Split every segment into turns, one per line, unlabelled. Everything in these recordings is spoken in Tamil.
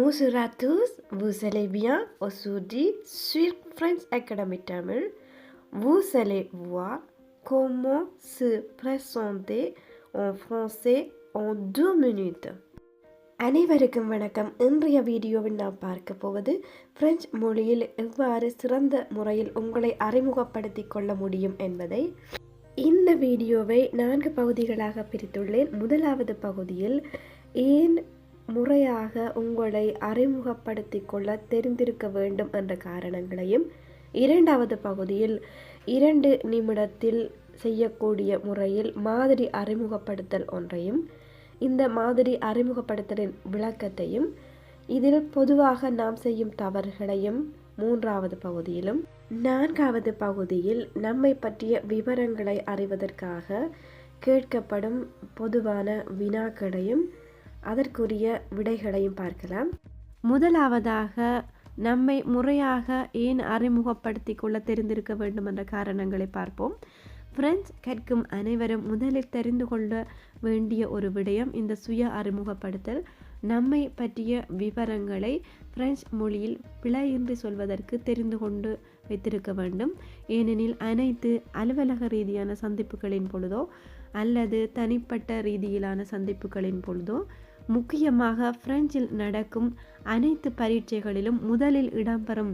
Bonjour à tous, vous allez bien? Aujourd'hui, sur French Academy Tamil, vous allez voir comment se présenter en français en 2 minutes. அனைவருக்கும் வணக்கம். இன்றைய வீடியோவில் நாம் பார்க்க போவது பிரெஞ்சு மொழியில் எவ்வாறு சிறந்த முறையில் உங்களை அறிமுகப்படுத்திக் கொள்ள முடியும் என்பதை. இந்த வீடியோவை 4 பகுதிகளாக பிரித்துள்ளேன். முதலாவது பகுதியில் ஏன் முறையாக உங்களை அறிமுகப்படுத்திக் கொள்ள தெரிந்திருக்க வேண்டும் என்ற காரணங்களையும், இரண்டாவது பகுதியில் 2 நிமிடத்தில் செய்யக்கூடிய முறையில் மாதிரி அறிமுகப்படுத்தல் ஒன்றையும், இந்த மாதிரி அறிமுகப்படுத்தலின் விளக்கத்தையும், இதில் பொதுவாக நாம் செய்யும் தவறுகளையும் மூன்றாவது பகுதியிலும், 4வது பகுதியில் நம்மை பற்றிய விவரங்களை அறிவதற்காக கேட்கப்படும் பொதுவான வினாக்களையும் அதற்குரிய விடைகளையும் பார்க்கலாம். முதலாவதாக நம்மை முறையாக ஏன் அறிமுகப்படுத்திக் கொள்ள தெரிந்திருக்க வேண்டும் என்ற காரணங்களை பார்ப்போம். பிரெஞ்சு கற்கும் அனைவரும் முதலில் தெரிந்து கொள்ள வேண்டிய ஒரு விடயம் இந்த சுய அறிமுகப்படுத்தல். நம்மை பற்றிய விவரங்களை பிரெஞ்சு மொழியில் பிழையின்றி சொல்வதற்கு தெரிந்து கொண்டு வைத்திருக்க வேண்டும். ஏனெனில் அனைத்து அலுவலக ரீதியான சந்திப்புகளின் பொழுதோ அல்லது தனிப்பட்ட ரீதியிலான சந்திப்புகளின் பொழுதோ, முக்கியமாக பிரெஞ்சில் நடக்கும் அனைத்து பரீட்சைகளிலும் முதலில் இடம்பெறும்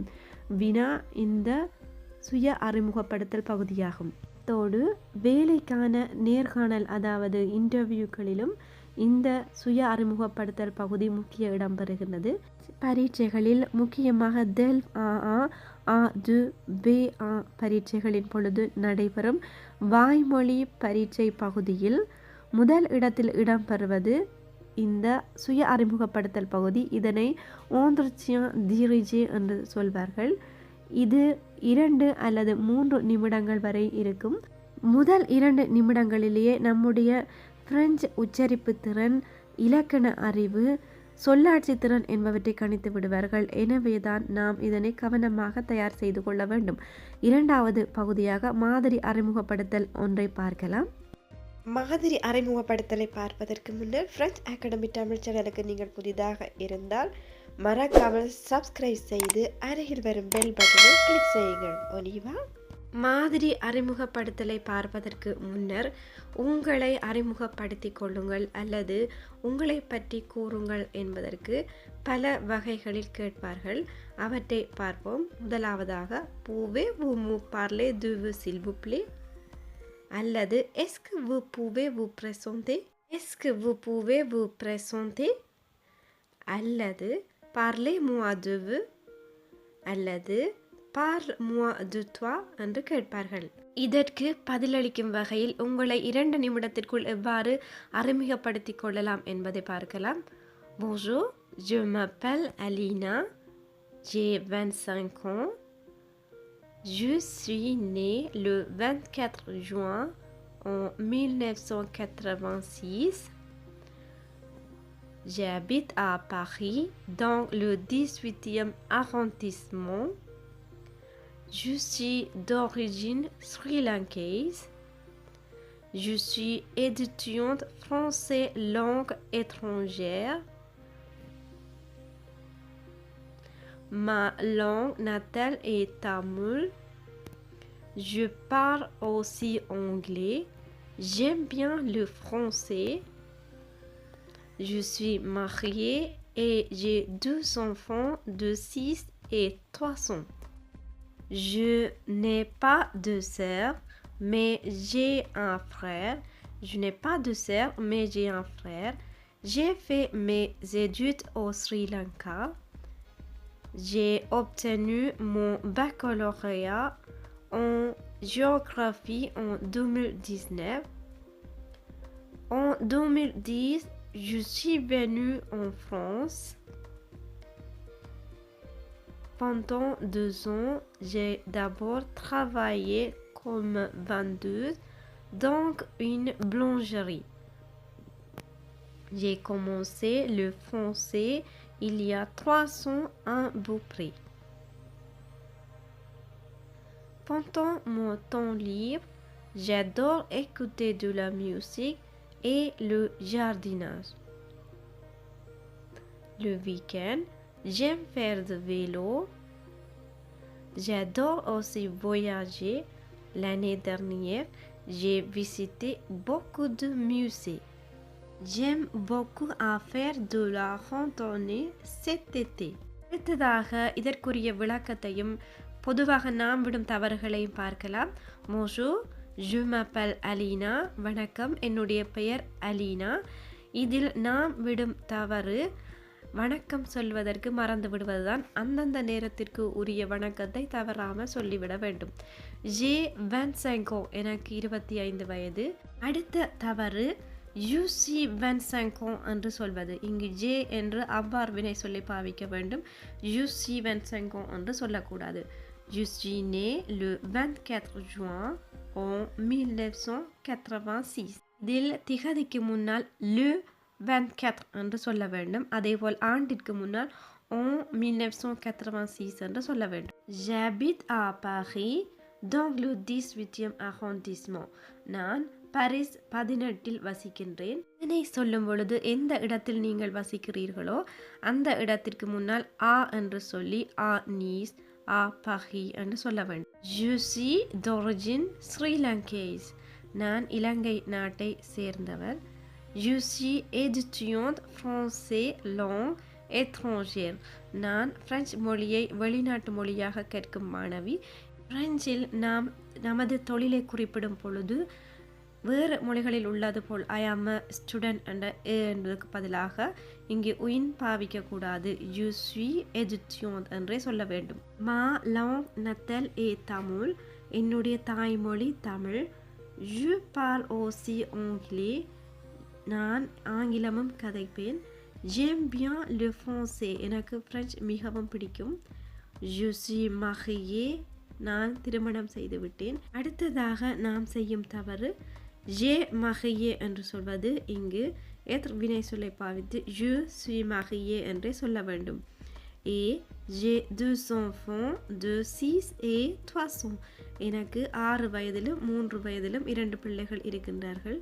வினா இந்த சுய அறிமுகப்படுத்தல் பகுதியாகும். தோடு வேலைக்கான நேர்காணல், அதாவது இன்டர்வியூக்களிலும் இந்த சுய அறிமுகப்படுத்தல் பகுதி முக்கிய இடம்பெறுகின்றது. பரீட்சைகளில் முக்கியமாக DELF A1, A2, B1 பரீட்சைகளின் பொழுது நடைபெறும் வாய்மொழி பரீட்சை பகுதியில் முதல் இடத்தில் இடம்பெறுவது இந்த சுய அறிமுகப்படுத்தல் பகுதி. இதனை entretien dirigé என்று சொல்வார்கள். இது 2 அல்லது 3 நிமிடங்கள் வரை இருக்கும். முதல் 2 நிமிடங்களிலேயே நம்முடைய பிரெஞ்சு உச்சரிப்பு திறன், இலக்கண அறிவு, சொல்லாட்சி திறன் என்பவற்றை கணித்து விடுவார்கள். எனவேதான் நாம் இதனை கவனமாக தயார் செய்து கொள்ள வேண்டும். இரண்டாவது பகுதியாக மாதிரி அறிமுகப்படுத்தல் ஒன்றை பார்க்கலாம். மாதிரி அறிமுகப்படுத்தலை பார்ப்பதற்கு முன்னர் பிரெஞ்சு அகாடமி தமிழ் சேனலுக்கு நீங்கள் புதிதாக இருந்தால் மறக்காமல் சப்ஸ்கிரைப் செய்து அருகில் வரும் பெல் பட்டனை கிளிக் செய்யுங்கள். ஒலிவா மாதிரி அறிமுகப்படுத்தலை பார்ப்பதற்கு முன்னர் உங்களை அறிமுகப்படுத்திக் கொள்ளுங்கள் அல்லது உங்களை பற்றி கூறுங்கள் என்பதற்கு பல வகைகளில் கேட்பார்கள். அவற்றை பார்ப்போம். முதலாவதாக pouvez-vous me parler de vous s'il vous plaît, அல்லது est-ce que vous pouvez vous présenter, est-ce que vous pouvez vous présenter, அல்லது parlez-moi de vous, அல்லது parle-moi de toi என்று கேட்பார்கள். இதற்கு பதிலளிக்கும் வகையில் உங்களை 2 நிமிடத்திற்குள் எவ்வாறு அறிமுகப்படுத்திக் கொள்ளலாம் என்பதை பார்க்கலாம். Bonjour, je m'appelle Alina, j'ai 25 ans. Je suis née le 24 juin en 1986. J'habite à Paris, dans le 18e arrondissement. Je suis d'origine sri-lankaise. Je suis étudiante français langue étrangère. Ma langue natale est tamoul. Je parle aussi anglais. J'aime bien le français. Je suis mariée et j'ai 2 enfants de 6 et 3 ans. Je n'ai pas de sœur, mais j'ai un frère. Je n'ai pas de sœur, mais j'ai un frère. J'ai fait mes études au Sri Lanka. J'ai obtenu mon baccalauréat en géographie en 2019. En 2010, je suis venue en France. Pendant 2 ans, j'ai d'abord travaillé comme vendeuse dans une boulangerie. J'ai commencé le français il y a 3 ans à peu près. Pendant mon temps libre, j'adore écouter de la musique et le jardinage. Le week-end, j'aime faire du vélo. J'adore aussi voyager. L'année dernière, j'ai visité beaucoup de musées. J'aime beaucoup à faire de la randonnée cet été. அடுத்ததாக இதற்குரிய விளக்கத்தையும் பொதுவாக நாம் விடும் தவறுகளையும் பார்க்கலாம். Bonjour, je m'appelle Alina. வணக்கம், என்னுடைய பெயர் அலீனா. இதில் நாம் விடும் தவறு வணக்கம் சொல்வதற்கு மறந்து விடுவதுதான். அந்தந்த நேரத்திற்கு உரிய வணக்கத்தை தவறாமல் சொல்லிவிட வேண்டும். ஜே 25 எனக்கு 25 வயது. அடுத்த தவறு யூசி 25 என்று சொல்வது. இங்கு ஜே என்று அவ்வாறு வினை சொல்லி பாவிக்க வேண்டும். யூசி 25 என்று சொல்லக்கூடாது. Je suis né le 24 juin en 1986. இதில் திகதிக்கு முன்னால் le 24 என்று சொல்ல வேண்டும். அதேபோல் ஆண்டிற்கு முன்னால் en 1986 என்று சொல்ல வேண்டும். J'habite à Paris dans le 18e arrondissement. நான் பாரிஸ் 18இல் வசிக்கின்றேன். இதனை சொல்லும் பொழுது எந்த இடத்தில் நீங்கள் வசிக்கிறீர்களோ அந்த இடத்திற்கு முன்னால் ஆ என்று சொல்லி ஆ நீஸ் ஆ பாரிஸ் என்று சொல்ல வேண்டும். Je suis d'origine sri-lankaise. நான் இலங்கை நாட்டை சேர்ந்தவர். Je suis étudiante français langue étrangère. நான் பிரெஞ்சு மொழியை வெளிநாட்டு மொழியாக கற்கும் மாணவி. பிரெஞ்சில் நாம் நமது தொழிலை குறிப்பிடும் பொழுது வேறு மொழிகளில் உள்ளது போல் ஐ ஆம் அ ஸ்டூடெண்ட் என்ற என்பதற்கு பதிலாக இங்கே உயின் பாவிக்கக்கூடாது. யூ ஸ்வி எஜுத்தியோன் என்றே சொல்ல வேண்டும். மா லாங் நத்தல் ஏ தமிழ். என்னுடைய தாய்மொழி தமிழ். ஜு பார்ல் ஓசி ஆங்கிலே. நான் ஆங்கிலமும் கதைப்பேன். ஜேம் பியான் லெ ஃப்ரான்சே. எனக்கு பிரெஞ்சு மிகவும் பிடிக்கும். ஜு சி மரியே. நான் திருமணம் செய்து விட்டேன். அடுத்ததாக நாம் செய்யும் தவறு ஜே மரியே என்று சொல்வது. இங்கு எதிர் வினை சொல்லை பாவித்து ஜு suis marié என்றே சொல்ல வேண்டும். Et j'ai 2 enfants de 6 et 3 ans. எனக்கு 6 வயதிலும் 3 வயதிலும் 2 பிள்ளைகள் இருக்கின்றார்கள்.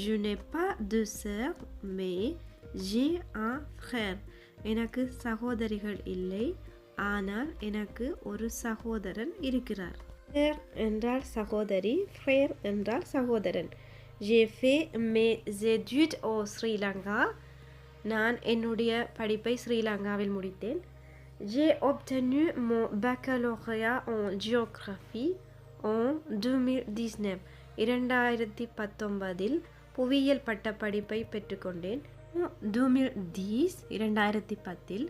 Je n'ai pas de sœur mais j'ai un frère. எனக்கு சகோதரிகள் இல்லை, ஆனால் எனக்கு ஒரு சகோதரன் இருக்கிறார். Frère என்றால் சகோதரி, frère என்றால் சகோதரன். J'ai fait mes études au Sri Lanka. நான் என்னுடைய படிப்பை ஸ்ரீலங்காவில் முடித்தேன். J'ai obtenu mon baccalauréat en géographie en 2019. 2019 புவியியல் பட்ட படிப்பை பெற்றுக்கொண்டேன். 2010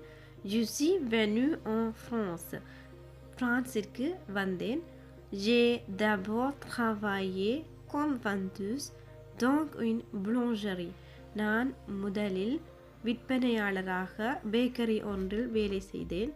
Je suis venu en France. பிரான்சிற்கு வந்தேன். J'ai d'abord travaillé comme vendeuse dans une boulangerie. நான் முதலில் விற்பனையாளராக பேக்கரி ஒன்றில் வேலை செய்தேன்.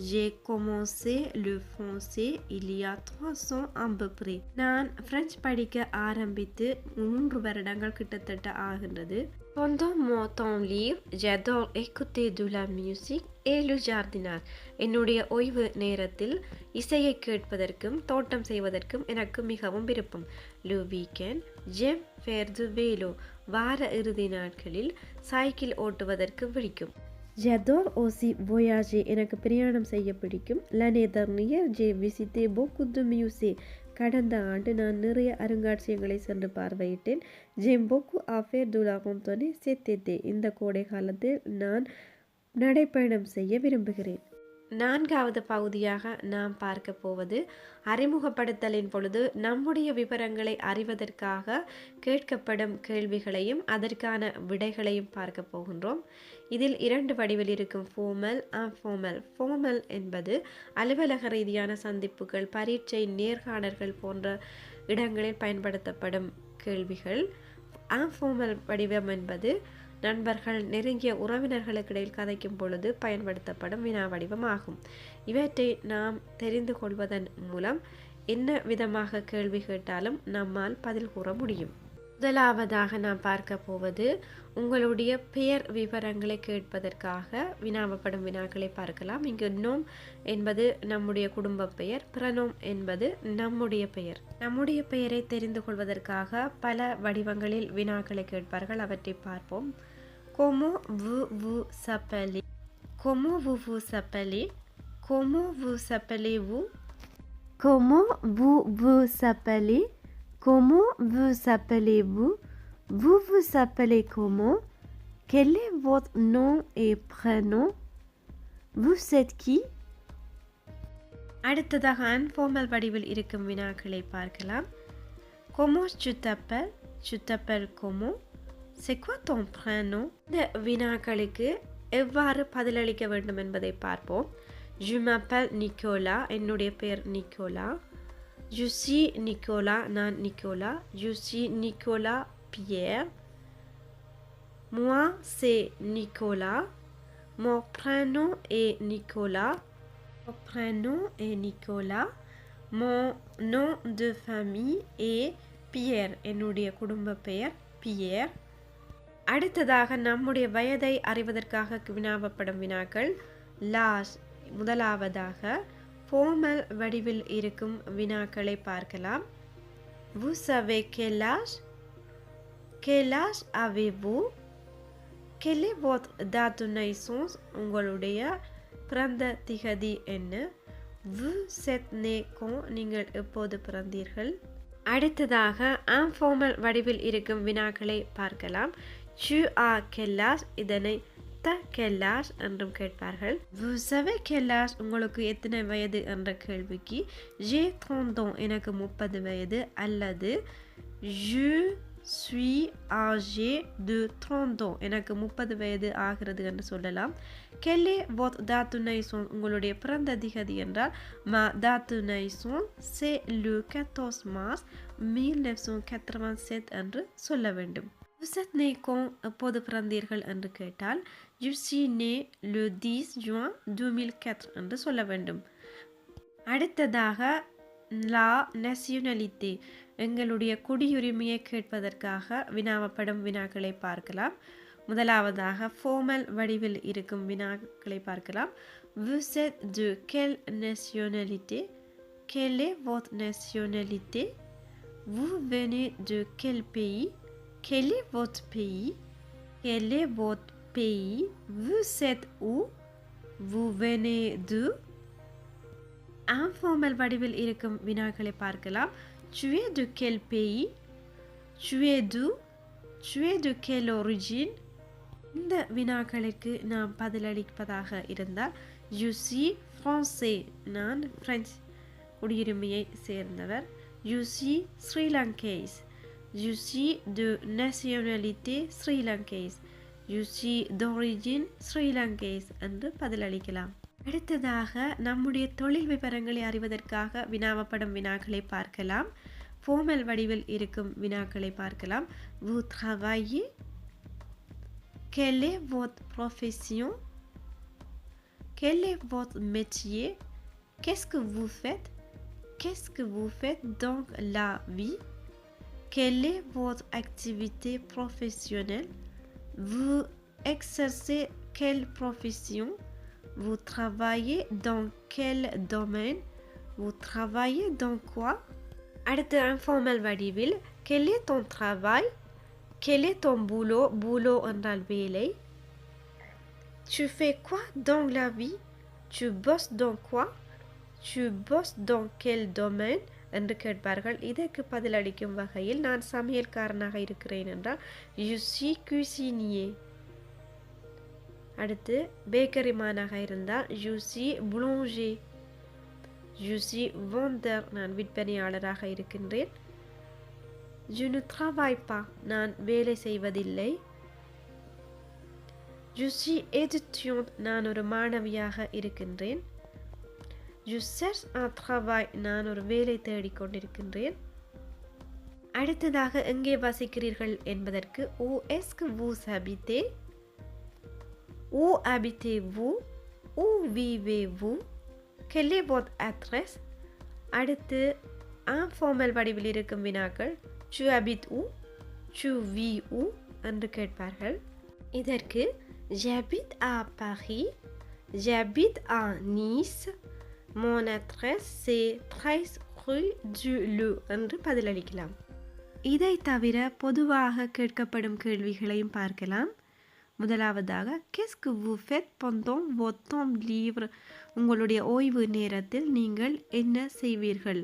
J'ai commencé le français il y a 3 ans à peu près. நான் பிரெஞ்சு படிக்க ஆரம்பித்து 3 வருடங்கள் கிட்டத்தட்ட ஆகின்றது. Pendant mon temps libre, j'adore écouter de la musique et le jardinage. என்னுடைய ஓய்வு நேரத்தில் இசையை கேட்பதற்கும் தோட்டம் செய்வதற்கும் எனக்கு மிகவும் விருப்பம். Le weekend, j'aime faire du vélo. வார இறுதி நாட்களில் சைக்கிள் ஓட்டுவதற்கு பிடிக்கும். J'adore aussi voyager. எனக்கு பிரயாணம் செய்ய பிடிக்கும். L'année dernière, j'ai visité beaucoup de musées. கடந்த ஆண்டு நான் நிறைய அருங்காட்சியகங்களை சென்று பார்வையிட்டேன். J'aime beaucoup à faire de la randonnée cet été. இந்த கோடை காலத்தில் நான் நடைப்பயணம் செய்ய விரும்புகிறேன். 4வது பகுதியாக நாம் பார்க்க போவது அறிமுகப்படுத்தலின் பொழுது நம்முடைய விவரங்களை அறிவதற்காக கேட்கப்படும் கேள்விகளையும் அதற்கான விடைகளையும் பார்க்க போகின்றோம். இதில் 2 வடிவில் இருக்கும் ஃபார்மல், அன்ஃபார்மல். ஃபார்மல் என்பது அலுவலக ரீதியான சந்திப்புகள், பரீட்சை, நேர்காணல்கள் போன்ற இடங்களில் பயன்படுத்தப்படும் கேள்விகள். அன்ஃபார்மல் வடிவம் என்பது நண்பர்கள், நெருங்கிய உறவினர்களுக்கிடையில் கதைக்கும் பொழுது பயன்படுத்தப்படும் வினா வடிவமாகும். இவற்றை நாம் தெரிந்து கொள்வதன் மூலம் என்ன விதமாக கேள்வி கேட்டாலும் நம்மால் பதில் கூற முடியும். முதலாவதாக நாம் பார்க்க போவது உங்களுடைய பெயர் விவரங்களை கேட்பதற்காக வினாவப்படும் வினாக்களை பார்க்கலாம். இங்கு நோம் என்பது நம்முடைய குடும்ப பெயர், பிரனோம் என்பது நம்முடைய பெயர். நம்முடைய பெயரை தெரிந்து கொள்வதற்காக பல வடிவங்களில் வினாக்களை கேட்பார்கள். அவற்றை பார்ப்போம். Comment vous vous appelez? Comment vous vous appelez? Comment vous appelez-vous? Comment vous vous appelez? Comment vous appelez-vous? Vous vous appelez comment? Quel est votre nom et prénom? Vous êtes qui? அடுத்ததாக அன்ஃபார்மல் வடிவில் இருக்கும் வினாக்களை பார்க்கலாம். Comment tu t'appelles? Tu t'appelles comment? C'est quoi ton prénom? இந்த வினாக்களுக்கு எவ்வாறு பதிலளிக்க வேண்டும் என்பதை பார்ப்போம். Je m'appelle Nicolas. என்னுடைய பெயர் நிக்கோலா. Je suis Nicolas. நான் Nicolas. Je suis Nicolas Pierre. Moi, c'est Nicolas. Mon prénom est Nicolas. Mon prénom est Nicolas. Mon nom de famille est Pierre. என்னுடைய குடும்ப பெயர் Pierre. அடுத்ததாக நம்முடைய வயதை அறிவதற்காக வினாவப்படும் வினாக்கள் லாஸ். முதலாவதாக ஃபார்மல் வடிவில் இருக்கும் வினாக்களை பார்க்கலாம். Vous savez quel âge? Quel âge avez-vous? Quelle est votre date de naissance? உங்களுடைய பிறந்த திகதி என்ன? Vous êtes né quand? நீங்கள் எப்போது பிறந்தீர்கள்? அடுத்ததாக இன்ஃபார்மல் வடிவில் இருக்கும் வினாக்களை பார்க்கலாம். Tu as quel âge? இதனை ta quel âge என்றும் கேட்பார்கள். Vous savez quel âge? உங்களுக்கு எத்தனை வயது என்ற கேள்விக்கு j'ai 30 ans எனக்கு 30 வயது அல்லது je suis âgé de 30 ans எனக்கு 30 வயது ஆகிறது என்று சொல்லலாம். Quelle est votre date de naissance? உங்களுடைய பிறந்த திகதி என்றால் ma date de naissance c'est le 14 mars 1987 என்று சொல்ல வேண்டும். Vous êtes né quand? எப்போது பிறந்தீர்கள் என்று கேட்டால் je suis né le 10 juin 2004 என்று சொல்ல வேண்டும். அடுத்ததாக la nationalité எங்களுடைய குடியுரிமையை கேட்பதற்காக வினாவப்படும் வினாக்களை பார்க்கலாம். முதலாவதாக ஃபார்மல் வடிவில் இருக்கும் வினாக்களை பார்க்கலாம். Vous êtes de quelle nationalité? Quelle est votre nationalité? Vous venez de quel pays? Quel est votre pays? Quel est votre pays? Vous êtes où? Vous venez d'où? Informal வடிவில் இருக்கும் வினாக்களை பார்க்கலாம். Tu es de quel pays? Tu es d'où? Tu es de quelle origine? இந்த வினாக்களுக்கு நாம் பதிலளிப்பதாக இருந்தால் je suis français. நான் பிரெஞ்சு குடியுரிமையை சேர்ந்தவர். Je suis Sri Lankais. Je suis de nationalité Sri Lankais. Je suis d'origine Sri Lankais என்று பதிலளிக்கலாம். அடுத்ததாக நம்முடைய தொழில் விவரங்களை அறிவதற்காக வினாவப்படும் வினாக்களை பார்க்கலாம். ஃபார்மல் வடிவில் இருக்கும் வினாக்களை பார்க்கலாம். Vous travaillez? Quelle est votre profession? Quel est votre métier? Qu'est-ce que vous faites? Qu'est-ce que vous faites dans la vie? Quelle est votre activité professionnelle? Vous exercez quelle profession? Vous travaillez dans quel domaine? Vous travaillez dans quoi? அடுத்து இன்ஃபார்மல் வடிவில் quel est ton travail? Quel est ton boulot? Boulot என்றால் வேலை. Tu fais quoi dans la vie? Tu bosses dans quoi? Tu bosses dans quel domaine? என்று கேட்பார்கள். இதற்கு பதிலளிக்கும் வகையில் நான் சமையல்காரனாக இருக்கிறேன் என்றால் je suis cuisinier. அடுத்து பேக்கரிமானாக இருந்தால் je suis boulanger. je suis vendeur. நான் விற்பனையாளராக இருக்கின்றேன். je ne travaille pas. நான் வேலை செய்வதில்லை. je suis étudiante. நான் ஒரு மாணவியாக இருக்கின்றேன். je cherche un travail. நான் ஒரு வேலை தேடிக்கொண்டிருக்கின்றேன். அடுத்ததாக எங்கே வசிக்கிறீர்கள் என்பதற்கு où est-ce que vous habitez? Où habitez-vous? Où vivez-vous? Quelle est votre adresse? அடுத்து இன்ஃபார்மல் வடிவில் இருக்கும் வினாக்கள் tu habites où? Tu vis où? என்று கேட்பார்கள். இதற்கு j'habite à Paris. J'habite à Nice. Mon adresse c'est 13 rue du Loup என்று பதிலளிக்கலாம். இதை தவிர பொதுவாக கேட்கப்படும் கேள்விகளையும் பார்க்கலாம். முதலாவதாக qu'est-ce que vous faites pendant votre temps libre? உங்களுடைய ஓய்வு நேரத்தில் நீங்கள் என்ன செய்வீர்கள்?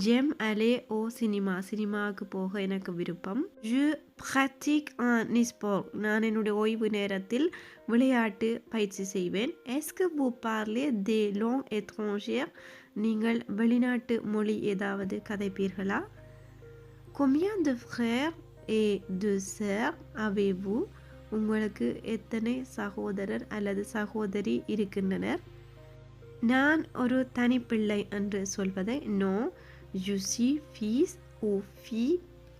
J'aime aller au cinéma. சினிமாவுக்கு போக எனக்கு விருப்பம். Je pratique un sport. நான் என்னுடைய ஓய்வு நேரத்தில் விளையாட்டு பயிற்சி செய்வேன். Est-ce que vous parlez des langues étrangères? நீங்கள் வெளிநாட்டு மொழி ஏதாவது கதைப்பீர்களா? Combien de frères et de sœurs avez-vous? உங்களுக்கு எத்தனை சகோதரர் அல்லது சகோதரி இருக்கின்றனர்? நான் ஒரு தனிப்பிள்ளை என்று சொல்வதை non, je suis fils ou fille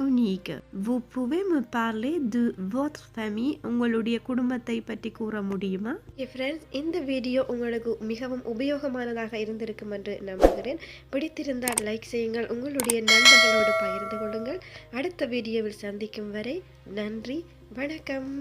unique. Vous pouvez me parler de votre famille? உங்களுடைய குடும்பத்தை பற்றி கூற முடியுமா? ஃப்ரெண்ட்ஸ், இந்த வீடியோ உங்களுக்கு மிகவும் உபயோகமானதாக இருந்திருக்கும் என்று நம்புகிறேன். பிடித்திருந்தால் லைக் செய்யுங்கள், உங்களுடைய நண்பர்களோடு பகிர்ந்து கொள்ளுங்கள். அடுத்த வீடியோவில் சந்திக்கும் வரை நன்றி, வணக்கம்.